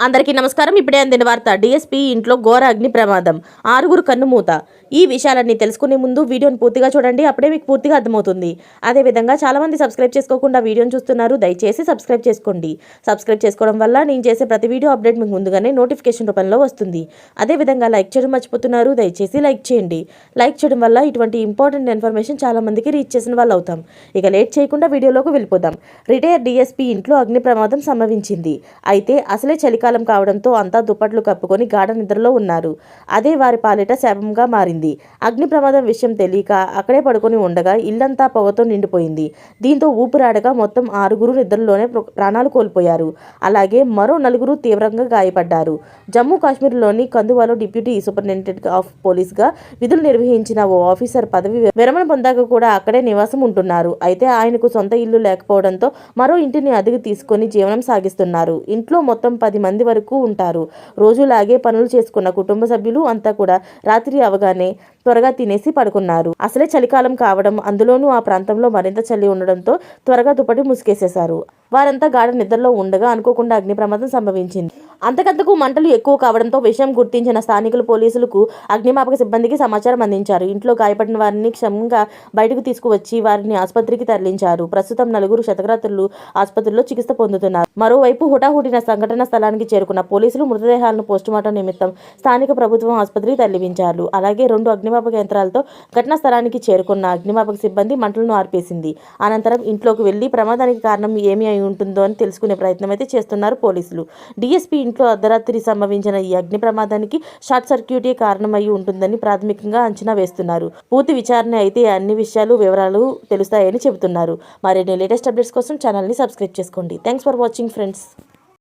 అందరికీ నమస్కారం. ఇప్పుడే అందిన వార్త. డీఎస్పీ ఇంట్లో ఘోర అగ్ని ప్రమాదం, 6 కన్నుమూత. ఈ విషయాలన్నీ తెలుసుకునే ముందు వీడియోని పూర్తిగా చూడండి, అప్పుడే మీకు పూర్తిగా అర్థమవుతుంది. అదేవిధంగా చాలామంది సబ్స్క్రైబ్ చేసుకోకుండా వీడియోని చూస్తున్నారు, దయచేసి సబ్స్క్రైబ్ చేసుకోండి. సబ్స్క్రైబ్ చేసుకోవడం వల్ల నేను చేసే ప్రతి వీడియో అప్డేట్ మీకు ముందుగానే నోటిఫికేషన్ రూపంలో వస్తుంది. అదేవిధంగా లైక్ చేయడం మర్చిపోతున్నారు, దయచేసి లైక్ చేయండి. లైక్ చేయడం వల్ల ఇటువంటి ఇంపార్టెంట్ ఇన్ఫర్మేషన్ చాలామందికి రీచ్ చేసిన వాళ్ళు అవుతాం. ఇక లేట్ చేయకుండా వీడియోలోకి వెళ్ళిపోదాం. రిటైర్డ్ డీఎస్పీ ఇంట్లో అగ్ని ప్రమాదం సంభవించింది. అయితే అసలే చలికాలం కావడంతో అంతా దుప్పట్లు కప్పుకొని గాఢ నిద్రలో ఉన్నారు. అదే వారి పాలిట శాపంగా మారింది. అగ్ని ప్రమాదం విషయం తెలియక అక్కడే పడుకొని ఉండగా ఇల్లంతా పొగతో నిండిపోయింది. దీంతో ఊపిరాడగా మొత్తం 6 నిద్రలోనే ప్రాణాలు కోల్పోయారు. అలాగే మరో 4 తీవ్రంగా గాయపడ్డారు. జమ్మూ కాశ్మీర్లోని కందువాలో డిప్యూటీ సూపరింటెండెంట్ ఆఫ్ పోలీస్గా విధులు నిర్వహించిన ఓ ఆఫీసర్ పదవి విరమణ పొందాక కూడా అక్కడే నివాసం ఉంటున్నారు. అయితే ఆయనకు సొంత ఇల్లు లేకపోవడంతో మరో ఇంటిని అద్దెకు తీసుకొని జీవనం సాగిస్తున్నారు. ఇంట్లో మొత్తం 10 మంది వరకు ఉంటారు. రోజులాగే పనులు చేసుకున్న కుటుంబ సభ్యులు అంతా కూడా రాత్రి అవగానే త్వరగా తినేసి పడుకున్నారు. అసలే చలికాలం కావడం, అందులోనూ ఆ ప్రాంతంలో మరింత చలి ఉండడంతో త్వరగా దుప్పటి ముసుగేసేశారు. వారంతా గాఢ నిద్రలో ఉండగా అనుకోకుండా అగ్ని ప్రమాదం సంభవించింది. అంతకంతకు మంటలు ఎక్కువ కావడంతో విషయం గుర్తించిన స్థానికులు పోలీసులకు, అగ్నిమాపక సిబ్బందికి సమాచారం అందించారు. ఇంట్లో గాయపడిన వారిని క్షేమంగా బయటకు తీసుకువచ్చి వారిని ఆసుపత్రికి తరలించారు. ప్రస్తుతం 4 క్షతగాత్రులు ఆసుపత్రిలో చికిత్స పొందుతున్నారు. మరోవైపు హుటాహుటిన సంఘటన స్థలానికి చేరుకున్న పోలీసులు మృతదేహాలను పోస్టుమార్టం నిమిత్తం స్థానిక ప్రభుత్వం ఆసుపత్రికి తరలించారు. అలాగే 2 అగ్నిమాపక యంత్రాలతో ఘటనా స్థలానికి చేరుకున్న అగ్నిమాపక సిబ్బంది మంటలను ఆర్పేసింది. అనంతరం ఇంట్లోకి వెళ్లి ప్రమాదానికి కారణం ఏమి అయి ఉంటుందో అని తెలుసుకునే ప్రయత్నం అయితే చేస్తున్నారు పోలీసులు. డీఎస్పీ ఇంట్లో అర్ధరాత్రి సంభవించిన ఈ అగ్ని ప్రమాదానికి షార్ట్ సర్క్యూటే కారణమై ఉంటుందని ప్రాథమికంగా అంచనా వేస్తున్నారు. పూర్తి విచారణ అయితే అన్ని వివరాలు తెలుస్తాయని చెబుతున్నారు. మరిన్ని లేటెస్ట్ అప్డేట్స్ కోసం ఛానల్ని సబ్స్క్రైబ్ చేసుకోండి. Thanks for watching friends.